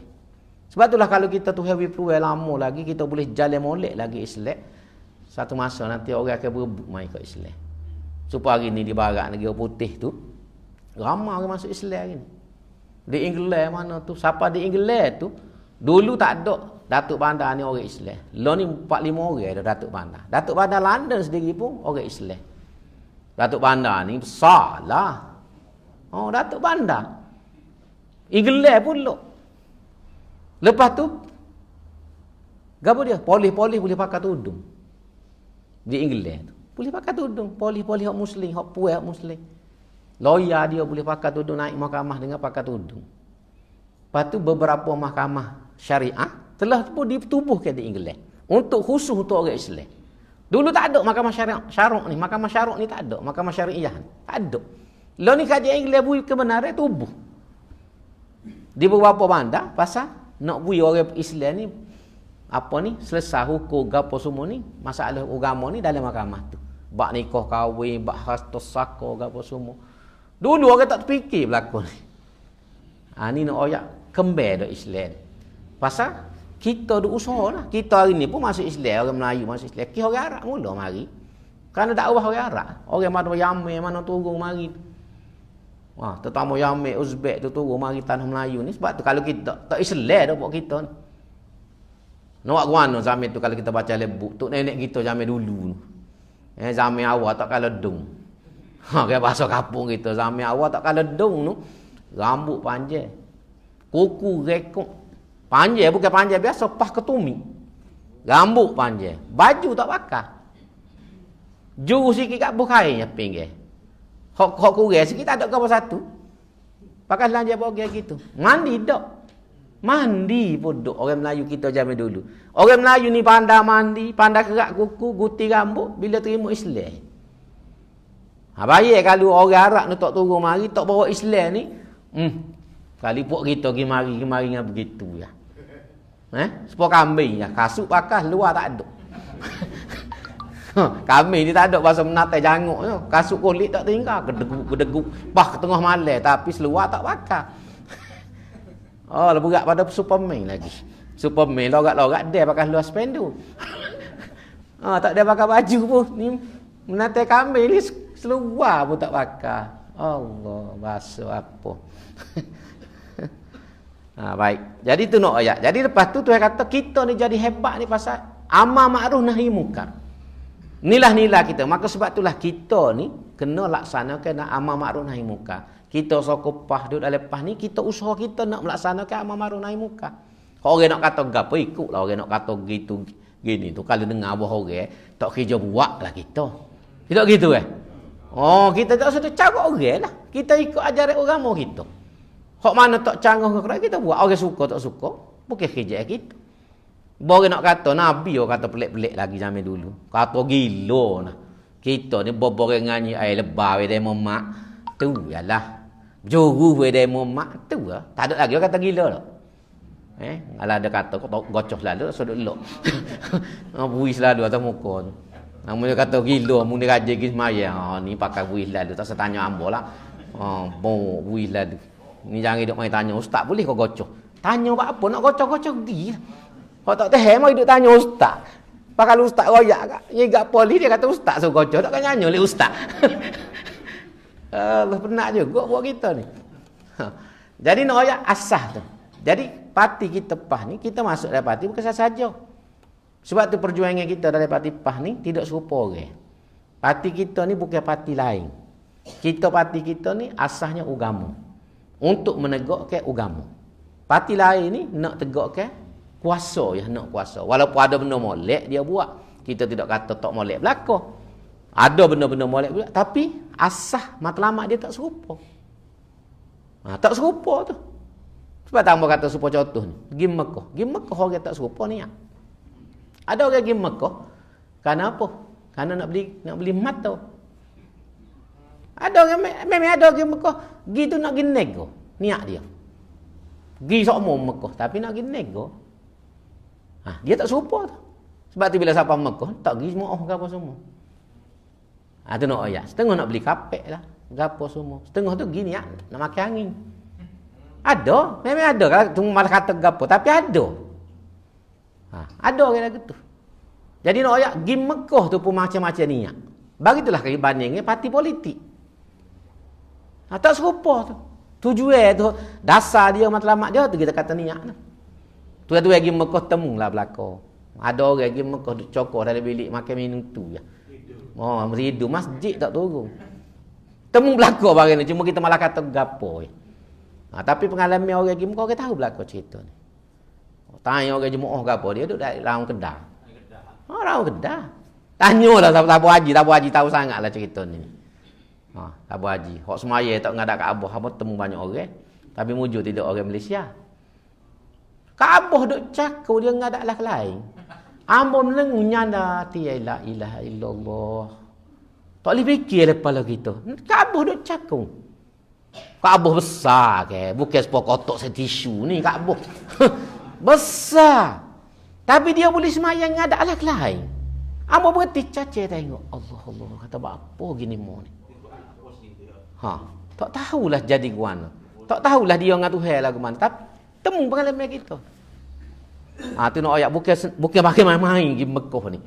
Sebab itulah kalau kita tu heavy proof lama lagi, kita boleh jalan molek lagi Islam. Satu masa nanti orang akan berebut mai ke Islam. Supaya hari ni di barat negara putih tu ramai orang masuk Islam hari ni. Di England mana tu, siapa di England tu dulu tak ada Datuk Bandar ni orang Islam. Lo ni 4-5 orang ada Datuk Bandar. Datuk Bandar London sendiri pun orang Islam. Datuk Bandar ni besar lah. Datuk Bandar England pun lo. Lepas tu gapo dia? Polis-polis boleh pakai tudung. Di England tu boleh pakai tudung. Polis-polis hak muslim, hak puai hak muslim. Lawyer dia boleh pakai tudung, naik mahkamah dengan pakai tudung. Lepas tu beberapa mahkamah syariah telah pun ditubuhkan di England untuk khusus untuk orang Islam. Dulu tak ada mahkamah syarok ni. Mahkamah syarok ni tak ada. Mahkamah syariah ni tak ada. Lo ni kajian England bui kebenaran tubuh. Di beberapa bandar pasal nak bui orang Islam ni apa ni selesai hukum gapo semua ni, masalah agama ni dalam mahkamah tu. Bak nikah kahwin, bak hastus saka gapo semua. Dulu orang tak terfikir berlaku ni. Ni nak oyak kembali dak Islam. Pasal kita ada usaha lah. Kita hari ni pun masuk Islam, orang Melayu masuk Islam. Kita orang Arab mula mari. Kerana dakwah orang Arab. Orang mana Yaman, mana turun mari. Terutama Yaman, Uzbek tu turun mari tanah Melayu ni. Sebab tu kalau kita tak Islam dah buat kita ni. Nak guano zaman tu kalau kita baca lebuk. Tok nenek kita zaman dulu. Zaman awal tak kalah dung. Kayak bahasa kampung kita. Zaman awal tak kalah dung tu. Rambut panjang. Kuku rekok. Panjang bukan panjang biasa, pah ketumi. Rambut panjang. Baju tak pakai. Juru sikit kat bukain pinggir. Hok kurang sikit tak ada ke apa satu. Pakai lanjut bogel gitu. Mandi tak. Mandi pun duk orang Melayu kita zaman dulu. Orang Melayu ni pandai mandi, pandai kerak kuku, guti rambut bila terima Islam. Bayar kalau orang Arab ni tak turun mari, tak bawa Islam ni, kali pok kita pergi mari dengan begitu ya. Sepuluh kambing ya, kasut pakai luar tak ada. Kambing ni tak ada bahasa menatai janguk tu. Kasut kulit tak tinggal, gedeguk, bah ke tengah malam tapi seluar tak pakai. Berat pada Superman lagi. Superman logat-logat dia pakai luar spendu. Tak ada pakai baju pun. Ni menatai kambing ni seluar pun tak pakai. Allah, bahasa apa. Baik. Jadi tu nak ayat. Jadi lepas tu Tuhan kata kita ni jadi hebat ni pasal amar ma'ruf nahi munkar. Inilah nilai kita. Maka sebab itulah kita ni kena laksanakan amar ma'ruf nahi munkar. Kita sokopah duduk dalam lepas ni, kita usaha kita nak melaksanakan amar ma'ruf nahi munkar. Kalau orang nak kata gapo ikutlah, orang nak kata gitu gini tu kalau dengar abah orang tak kerja buatlah kita. Tidak gitu kita tak usah cara orang lah. Kita ikut ajaran agama kita. Hak mana tak canggah ke kita buat. Orang suka tak suka, bukan kerja kita. Orang nak kata Nabi kata pelik-pelik lagi zaman dulu. Kata gila nah. Kita ni boreng nganyi air lebah we demo mak. Tu ialah juru we demo mak tu lah. Tak ada lagi orang kata gila tak. Kalau ada kata kau gocoh lalu sudut elok. Buih selalu atas muka tu. Namanya kata gila mun dia rajin pergi sembahyang. Ni pakai buih lalu tak setanya ambo lah. Buih lalu. Ni jangan duk main tanya ustaz boleh kau gocoh. Tanya apa nak gocoh-gocoh pergi. Kau tak tahu mai duk tanya ustaz. Kalau ustaz royak kak, ye gak poli dia kata ustaz suruh gocoh tak kan nyanyi oleh ustaz. Allah penat juga buat kita ni. Jadi nak royak asah tu. Jadi parti kita PAH ni kita masuk dalam parti bukan saja. Sebab tu perjuangan kita dalam parti PAH ni tidak serupa orang. Parti kita ni bukan parti lain. Parti kita ni asasnya agama. Untuk menegakkan agama. Parti lain ni nak tegakkan kuasa nak kuasa. Walaupun ada benda molek dia buat. Kita tidak kata tak molek belaka. Ada benda-benda molek buat tapi asas matlamat dia tak serupa. Tak serupa tu. Sebab tambah kata supaya contoh ni. Pergi Mekah. Pergi Mekah orang tak serupa ni. Ada orang pergi Mekah. Kerana apa? Kerana nak beli mat tau. Ada orang memang ada orang pergi Mekah. Pergi tu nak pergi nego. Niat dia. Pergi sokmo Mekah. Tapi nak pergi nego. Dia tak serupa tu. Sebab tu bila sampai Mekah, tak pergi semua ke apa semua. Tu nak ayat. Setengah nak beli kapek lah. Gapo semua. Setengah tu pergi niat nak makan angin. Ada. Memang ada. Cuma malah kata gapo. Tapi ada. Ada orang lagu tu. Jadi nak ayat. Pergi Mekah tu pun macam-macam niat. Begitulah bandingnya parti politik. Tak serupa tu. Tujuan tu. Dasar dia matlamat dia tu kita kata niat tu. Tu pergi Mekah temulah belakang. Ada orang pergi Mekah duk cokor dalam bilik makan minum tu je. Meridu masjid tak turun. Temu belakang barang ni. Cuma kita malah kata gapo. Tapi pengalaman orang pergi Mekah, orang tahu belakang cerita ni. Tanya orang jemaah gapo, dia duduk dari Raung Kedah. Raung Kedah. Tanyalah Tabu Haji tahu sangatlah cerita ni. Tabu Haji. Hak semaya tak ngadak Kaabah, apa temu banyak orang. Tapi mujur tidak orang Malaysia. Kaabah duk cakap dia ngadak lah lain. Ambo menengunya dah la ilaha illallah. Tak boleh fikir lepas lah kita. Kaabah duk cakap. Kaabah besar ke. Bukan sepuluh kotak setisu ni Kaabah. Besar. Tapi dia boleh semayang ngadak lah lain. Ambo berhenti caca tengok. Allah. Kata apa gini mau ni. Tak tahulah jadi guana. Tak tahulah dia dengan Tuhan lah ke mana. Tapi temu pengalaman kita. Tu nak ayat bukan pakai main-main di Mekah ni.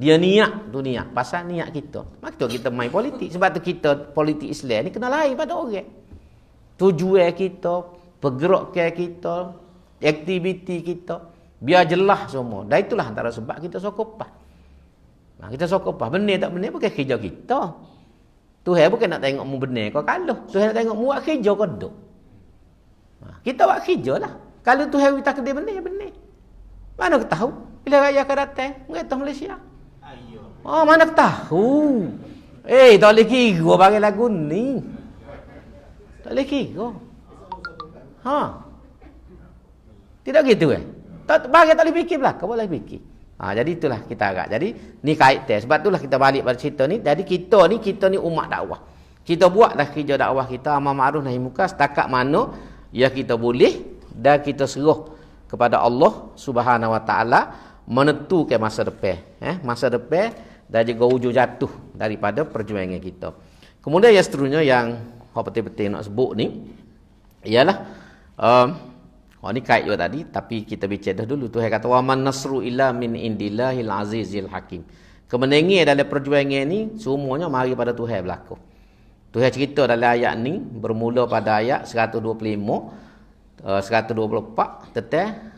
Dia niat tu niat. Pasal niat kita. Maksud kita main politik. Sebab tu kita politik Islam ni kena lain pada orang. Tujuan kita, pergerakan kita, aktiviti kita, biar jelas semua. Dan itulah antara sebab kita sokopah. Kita sokopah. Benar tak benar bukan kerja kita. Tuhan bukan nak tengok mu benar kau kalah. Tuhan nak tengok mu buat kerja kau duduk. Kita buat kerja lah. Kalau Tuhan kita kerja benar. Mana kita tahu? Bila raya akan datang, mereka Malaysia. Mana kita tahu? Tak boleh kira bagi lagu ni. Tak boleh kira. Tidak gitu bagi tak boleh fikir belakang, boleh fikir. Jadi itulah kita agak. Jadi ni kaitan. Sebab itulah kita balik pada cerita ni. Jadi kita ni umat dakwah. Kita buatlah kerja dakwah kita amal ma'ruf nahi munkar setakat mana ya kita boleh dan kita seruh kepada Allah Subhanahu Wa Taala menentukan masa depan. Masa depan dan juga ujung jatuh daripada perjuangan kita. Kemudian yang seterusnya yang betul-betul nak sebut ni ialah ni kait juga tadi tapi kita bicara dulu. Tuhan kata wa man nasru illa min indillahil azizil hakim. Kemenangan dalam perjuangan ni semuanya mari pada Tuhan berlaku. Tuhan cerita dalam ayat ni bermula pada ayat 125 124 tentang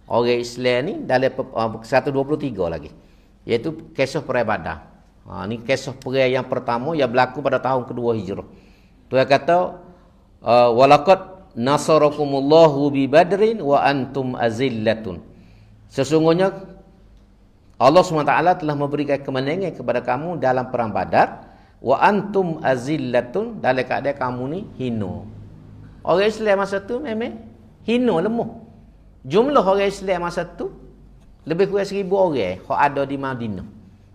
orang Islam ni dalam 123 lagi. Iaitu kisah perang Badar. Ni kisah perang yang pertama yang berlaku pada tahun kedua Hijrah. Tuhan kata walaqad nasarakumullahu bi badrin wa antum azillatun. Sesungguhnya Allah SWT telah memberikan kemenangan kepada kamu dalam perang Badar wa antum azillatun, dalam keadaan kamu ni hina. Orang Islam masa tu memang hina lemah. Jumlah orang Islam masa tu lebih kurang 1,000 orang yang ada di Madinah.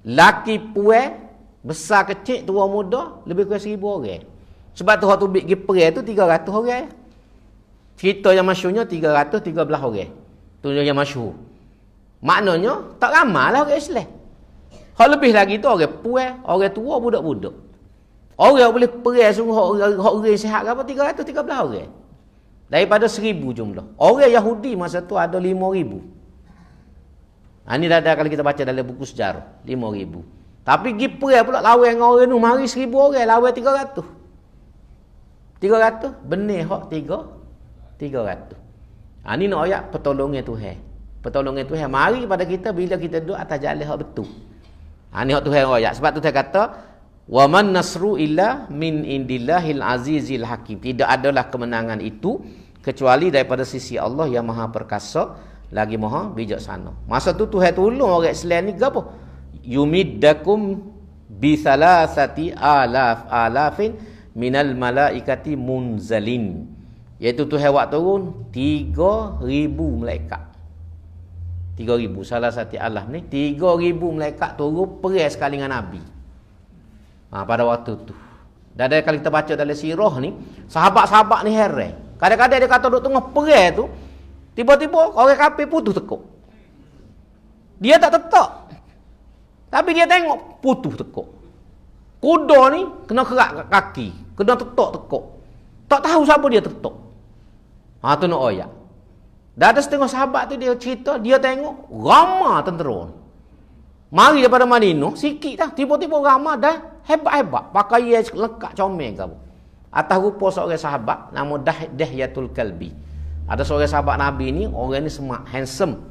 Laki puan besar kecil tua muda lebih kurang 1,000 orang. Sebab tu waktu pergi perang tu 300 orang. Cerita yang masyhurnya 313 orang. Tu yang masyhur. Maknanya tak ramailah orang Islam. Hak lebih lagi tu orang puan, orang tua, budak-budak. Orang boleh perang sungguh orang sihat ke apa 313 orang. Daripada 1,000 jumlah. Orang Yahudi masa tu ada 5,000. Ini dah kalau kita baca dalam buku sejarah 5,000. Tapi pergi perang pula lawan dengan orang tu mari 1,000 orang lawan 300. 300 benih hak 300. Ini nak ayat pertolongan Tuhan. Pertolongan Tuhan mari kepada kita bila kita duduk atas jalan hak betul. Ini hak Tuhan ayat. Sebab tu Tuhan kata wa man nasru illa min indillahil azizil hakim. Tidak adalah kemenangan itu kecuali daripada sisi Allah yang Maha Perkasa lagi Maha Bijaksana. Masa tu Tuhan tolong orang Islam ni gapo? Yumiddakum bi salasati alafin minal malaikati munzalin. Iaitu Tuhan buat turun 3,000 malaikat. 3,000. Salah satu Allah ni 3,000 malaikat turun perai sekali dengan Nabi. Pada waktu tu. Dan kalau kita baca dalam sirah ni, sahabat-sahabat ni heran. Kadang-kadang dia kata duduk tengah perai tu, tiba-tiba orang kafir putus tekuk. Dia tak tetap. Tapi dia tengok putus tekuk. Kuda ni kena kerak kaki, kena tetok tekuk. Tak tahu siapa dia tetok. Tu nak oyak. Dah ada setengah sahabat tu dia cerita, dia tengok ramai tentera. Mari daripada Madinah, sikit dah, tiba-tiba ramai dah hebat-hebat, pakai lekat comel ke apa. Atas rupa seorang sahabat nama Dihyatul Kalbi. Ada seorang sahabat Nabi ni, orang ni smart, handsome.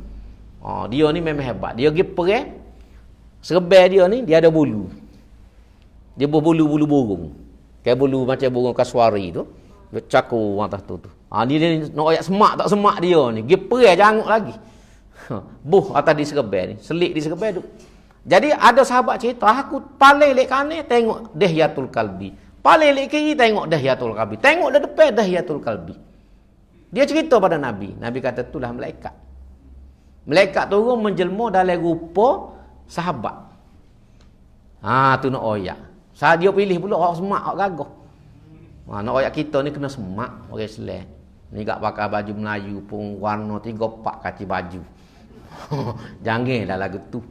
Dia ni memang hebat. Dia pergi perang, serbai dia ni dia ada bulu. Dia berbulu-bulu burung. Kayak bulu macam burung kasuari tu. Dia cakur atas tu. Dia nak ayak semak tak semak dia ni. Dia perang janguk lagi. Buh atas di serbai ni. Selik di serbai tu. Jadi ada sahabat cerita, aku paling lek kanan tengok Dihyatul Kalbi. Paling lek kiri tengok Dihyatul Kalbi. Tengok dah depan Dihyatul Kalbi. Dia cerita pada Nabi. Nabi kata itulah malaikat. Malaikat turun menjelma dalam rupa sahabat. Tu nak oyak. Saat dia pilih pula orang semak, orang gagah. Nak oyak kita ni kena semak orang Islam. Ni tak pakai baju Melayu pun warna 3-4 kaki baju. Janganlah lagu tu.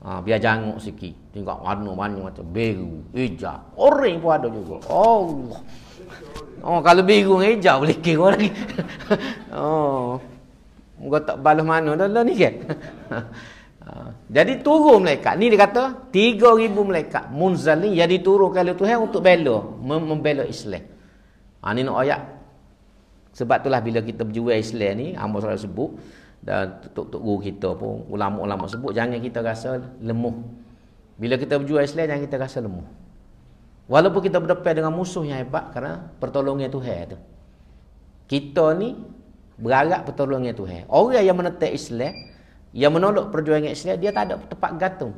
Biar janguk sikit. Tengok warna banyak macam biru, hijau. Orang pun ada juga. Allah. Kalau biru dengan hijau boleh kira lagi. Kau tak balas mana dah ni kan. Jadi turun malaikat. Ni dia kata 3,000 malaikat munzal ni yang diturunkan oleh Tuhan untuk bela, membela Islam. Ni nak ayat. Sebab itulah bila kita berjual Islam ni, hamba saya sebut dan tok guru kita pun, ulama-ulama sebut jangan kita rasa lemah. Bila kita berjual Islam jangan kita rasa lemah. Walaupun kita berdepan dengan musuh yang hebat kerana pertolongan Tuhan tu. Kita ni berharap pertolongan Tuhan. Orang yang menentang Islam, yang menolak perjuangan Islam, dia tak ada tempat gantung.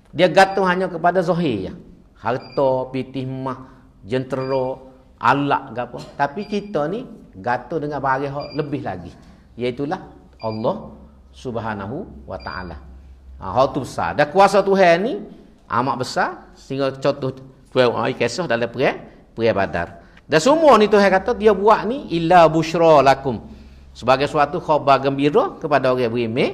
Dia gantung hanya kepada zahir. Harta, pitih mah, jentera, alak ke apa. Tapi kita ni gantung dengan barang lebih lagi. Iaitulah Allah Subhanahu wa taala. Hal tu besar. Dan kuasa Tuhan ni amat besar sehingga contoh Tuhan kisah dalam perang Badar. Dan semua ni Tuhan kata dia buat ni illa busyra lakum. Sebagai suatu khabar gembira kepada orang beriman.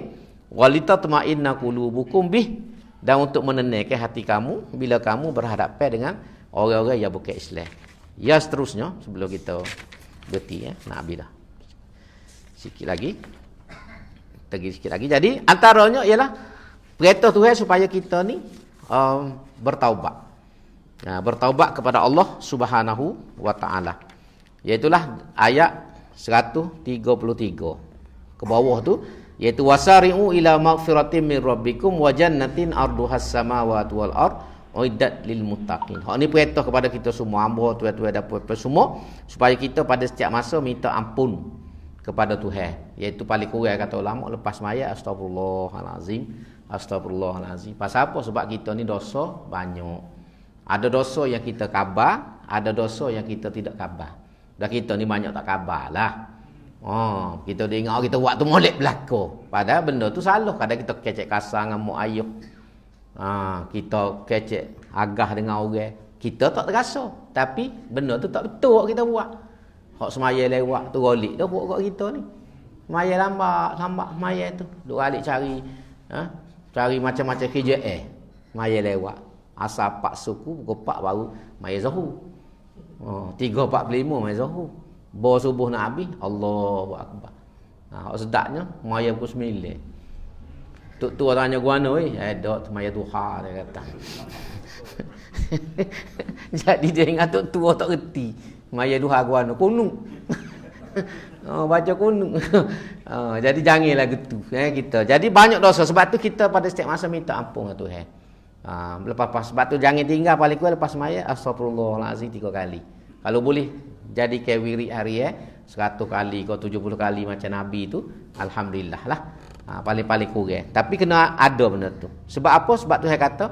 Walitatma'inna qulubukum bih, dan untuk menenangkan hati kamu bila kamu berhadapan dengan orang-orang yang bukan Islam. Ya seterusnya sebelum kita berhenti nak habis dah. Sikit lagi. Jadi antaranya ialah perintah Tuhan supaya kita ni bertaubat. Bertaubat kepada Allah Subhanahu wa taala. Iaitulah ayat 133 ke bawah tu, iaitu wasari'u ila maghfiratin min rabbikum wa jannatin arduhas samawati wal ard uiddat lil muttaqin. Hak ni perintah kepada kita semua, hamba tuan-tuan dan puan-puan semua, supaya kita pada setiap masa minta ampun kepada Tuhan. Iaitu paling kurang kata ulama lepas maya astagfirullahalazim, astagfirullahalazim. Pasal apa? Sebab kita ni dosa banyak. Ada dosa yang kita khabar, ada dosa yang kita tidak khabar. Dan kita ni banyak tak khabarlah. Kita dengar kita buat tu molek belaka. Padahal benda tu salah. Kadang kita kecek kasar dengan mak ayah. Kita kecek agah dengan orang. Kita tak terasa. Tapi benda tu tak betul kita buat. Hak semaya lewat tu golik dah buat kat kita ni. Semaya lambat semaya tu. Duk alik cari macam-macam kerja semaya lewat. Asal 4 suku pukul 4 baru maya Zuhur. 3:45 maya Zuhur. Bawa subuh nak habis, Allahu Akbar. Hak sedapnya maya pukul 9. Tok tua tanya guano dok maya duha dia kata. Jadi dia ingat tok tua tak reti. Maya duha guano kunung. Baca kunung. Jadi janganlah gitu kita. Jadi banyak dosa, sebab tu kita pada setiap masa minta ampun kepada Tuhan. Lepas sebab tu jangan tinggal paling kurang lepas maya astagfirullahalazim 3 kali. Kalau boleh jadi kayak wirid hari 100 kali ke 70 kali macam Nabi tu, alhamdulillah lah. Paling-paling kurang. Tapi kena ada benda tu. Sebab apa? Sebab Tuhan kata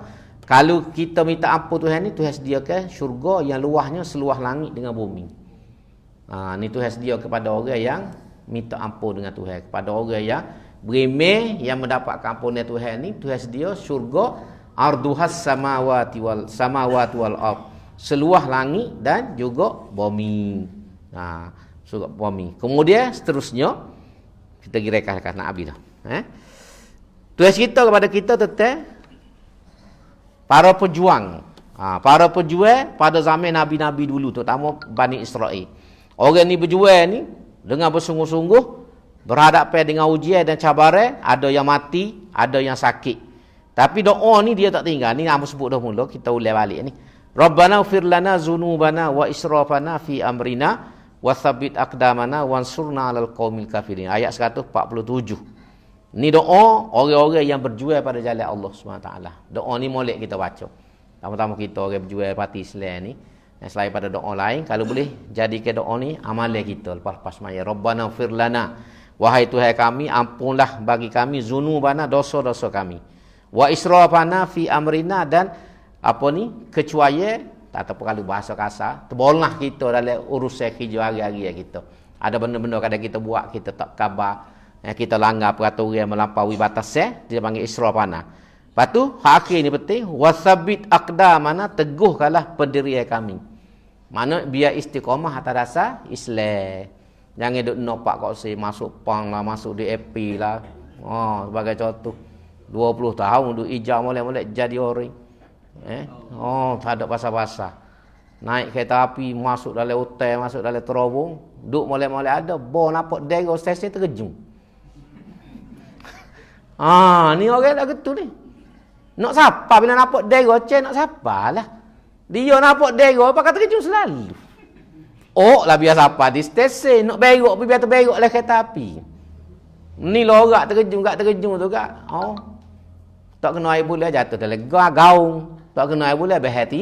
kalau kita minta ampun Tuhan ni, Tuhan sediakan syurga yang luahnya seluas langit dengan bumi. Ni Tuhan sedia kepada orang yang minta ampun dengan Tuhan, kepada orang yang berimeh yang mendapat ampunan Tuhan ni. Tuhan sedia syurga arduhas samawati wal ard, seluas langit dan juga bumi. Surga bumi. Kemudian seterusnya kita girekan nak habis dah. Tuhan cerita kepada kita tentang para pejuang. Para pejuang pada zaman Nabi-Nabi dulu, terutama Bani Israel. Orang ni berjuang ni dengan bersungguh-sungguh, berhadapan dengan ujian dan cabaran. Ada yang mati, ada yang sakit. Tapi doa ni dia tak tinggal. Ni aku sebut dah mula, kita ulang balik ni. Rabbana ighfir lana dzunubana wa israfana fi amrina wa tsabbit aqdamana wansurna 'alal qaumil kafirin. Ayat 147. Ni doa orang-orang yang berjuang pada jalan Allah SWT. Doa ni molek kita baca. Tama-tama kita orang berjuang parti Islam ni, selain pada doa lain, kalau boleh jadikan doa ni amalan kita lepas maya. Rabbana ighfir lana, wahai Tuhan kami, ampunlah bagi kami zunubana, dosa-dosa kami. Wa israfana fi amrina, dan apa ni, kecuaian, tak tahu kalau bahasa kasar, terboleh kita dalam urusan kerja hari-hari kita. Ada benda-benda kadang kita buat, kita tak khabar, kita langgar peraturan melampaui batas, dia panggil israfana. Lepas tu, hak akhir ni penting, wasabbit aqdamana, teguhkanlah pendirian kami. Mana biar istiqamah atas dasar Islam. Jangan duk nopak kau say masuk pang lah, masuk DAP lah. Sebagai contoh. 20 tahun duk ijaz molek-molek jadi orang. Tak ada pasal-pasal. Naik kereta api, masuk dalam hotel, masuk dalam terowong, duk molek-molek ada, bo nampak dego stesen terkejung. Ni orang dah gitu ni. Nak siapa bila nampak dego nak siapa lah. Dia nampak dego pakai terkejung selalu. Lah biar siapa di stesen nak berok biar terberok lah kereta api. Ni lorak terkejung tu kak. Tak kena air bulan jatuh dalam gaung. Tak kena air bulan berhati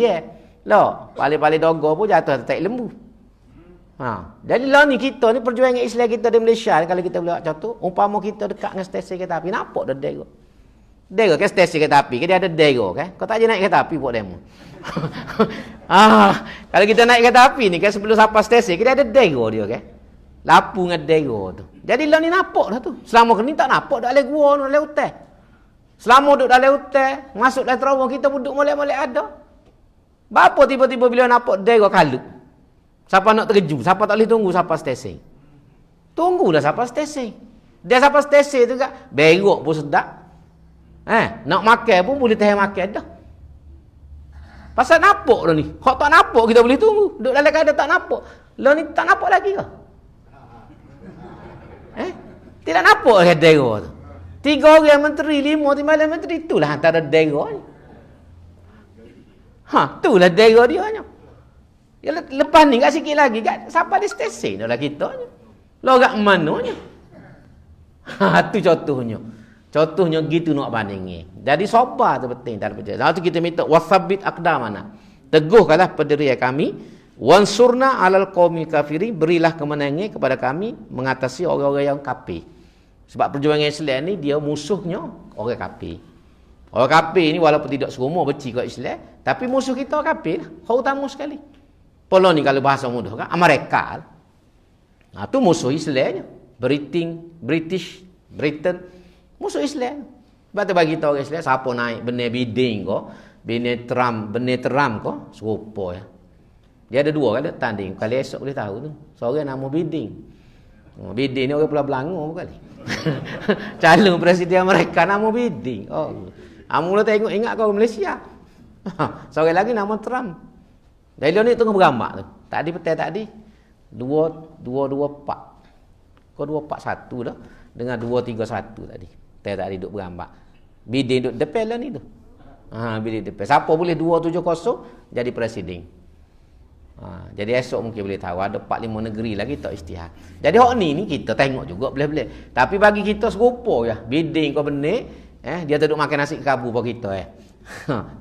Lah, paling-paling dogo pun jatuh tak lembu. Jadi lah ni kita ni perjuangan Islam kita di Malaysia ni, kalau kita boleh buat contoh, umpama kita dekat dengan stesen kereta api, nampak dah dego. Dego ke stesen kereta api, dia ada dego kan. Kau tak je naik kereta api buat demo. Kalau kita naik kereta api ni kan, sebelum sampai stesen, dia ada dego dia kan. Lapu dengan dego tu. Jadi lah ni nampak dah tu. Selama ni tak nampak dah oleh gua, oleh hutan. Selama duduk dalam hutan, masuk dalam terowong, kita duduk molek-molek ada. Bapa tiba-tiba bila nampak dego kalut. Siapa nak terkejut? Siapa tak boleh tunggu sampai stesen? Tunggulah sampai stesen. Dia sampai stesen tu kan, berok pun sedap. Nak makan pun boleh tahan makan dah. Pasal nampak dah ni. Hak tak nampak kita boleh tunggu. Duduk dalam keadaan tak nampak. Lah ni tak nampak lagi ke? Tidak nampak ke dego tu? 3 orang menteri, 5 timbalan menteri, itulah antara dego ni. Itulah dego dia nya. Ya, lepas ni kat sikit lagi kat sampai di stesen dah kita nya. Lorak mananya. Tu contohnya. Contohnya gitu nak bandingin. Jadi sabar tu penting dalam perjalanan. Lalu kita minta wasabbit aqdamana. Teguhkanlah pendirian kami, wansurna 'alal qaumil kafirin, berilah kemenangan kepada kami mengatasi orang-orang yang kafir. Sebab perjuangan Islam ni dia musuhnya orang kafir. Orang kafir ni walaupun tidak semua benci kat Islam, tapi musuh kita kafir lah. Hak utama sekali. Polo ni kalau bahasa mudah kan, Amerika. Tu musuh Islamnya. Britain, musuh Islam. Sebab tu bagi tahu orang Islam, siapa naik benih Biden ko, benih Trump ko, serupa ya. Dia ada 2 kali tanding. Kali esok boleh tahu tu. Seorang nama Biden. Biden ni orang Pulau Belangor kali. Calon presiden Amerika nama Biden. Mula tengok ingat kau Malaysia. Seorang lagi nama Trump. Dari ni tengah bergambar tu. Tadi petang tadi 224. Kau 241 dah dengan 231 tadi. Tadi duduk bergambar. Biden duduk depan lah ni tu. Biden depan. Siapa boleh 270 jadi presiden. Jadi esok mungkin boleh tahu ada 4-5 negeri lagi tak istihad. Jadi hak ni kita tengok juga boleh-boleh. Tapi bagi kita serupa ya. Biden kau benih, dia duduk makan nasi kabu buat kita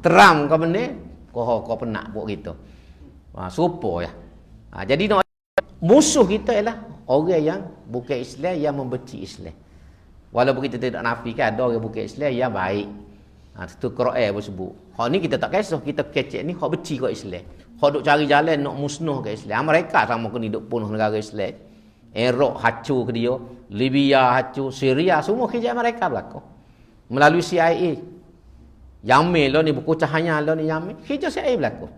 Trump kau benih, kau penak buat kita. Serupa ya. Jadi musuh kita ialah orang yang bukan Islam, yang membenci Islam. Walaupun kita tidak nafikan ada orang bukan Islam yang baik. Itu Quran pun sebut. Hak ni kita tak kisah, kita kecek ni hak benci kat Islam. Hok duk cari jalan nak musnah ke Islam. Mereka sama kena duk bunuh negara Islam. Iraq hancur ke dia, Libya hancur, Syria semua kerja mereka berlaku. Melalui CIA. Yamin lah ni buku cahaya lah ni Yamin. Kerja CIA berlaku.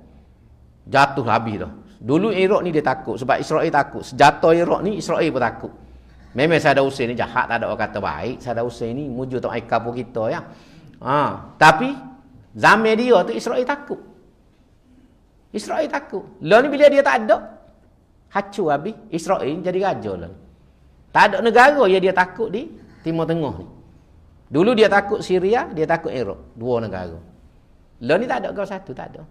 Jatuh habis dah. Dulu Iraq ni dia takut sebab Israel takut. Sejatuh Iraq ni Israel pun takut. Memang Saddam Hussein ni jahat, tak ada orang kata baik. Saddam Hussein ni mujur tak aika pun kita ya. Tapi zaman dia tu Israel takut. Israel takut. Lah ni bila dia tak ada, hancur habis. Israel jadi raja lah. Tak ada negara yang dia takut di Timur Tengah ni. Dulu dia takut Syria, dia takut Iraq. Dua negara. Lah ni tak ada kau satu, tak ada.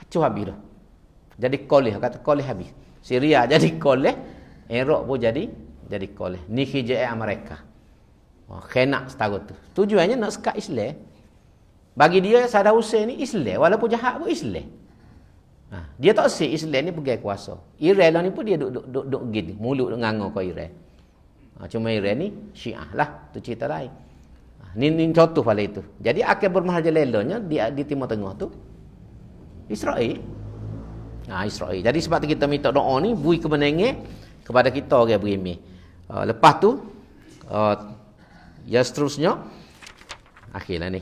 Hancur habis dah. Jadi koleh, kata koleh habis. Syria jadi koleh, Iraq pun jadi koleh. Ni kerja Amerika. Khenak setara tu. Tujuannya nak sekat Islam. Bagi dia Saddam Hussein ni Islam, walaupun jahat pun Islam. Dia tak sik Islam ni pegang kuasa. Iran lah ni pun dia duk gini, mulut duk ngangor kau Iran. Cuma Iran ni Syiah lah, tu cerita lain. Ni contoh pada itu. Jadi akan bermahajalelanya di Timur Tengah tu Israel. Israel. Jadi sebab tu kita minta doa ni bui kemenangan kepada kita orang beriman. Lepas tu yang seterusnya akhirlah ni.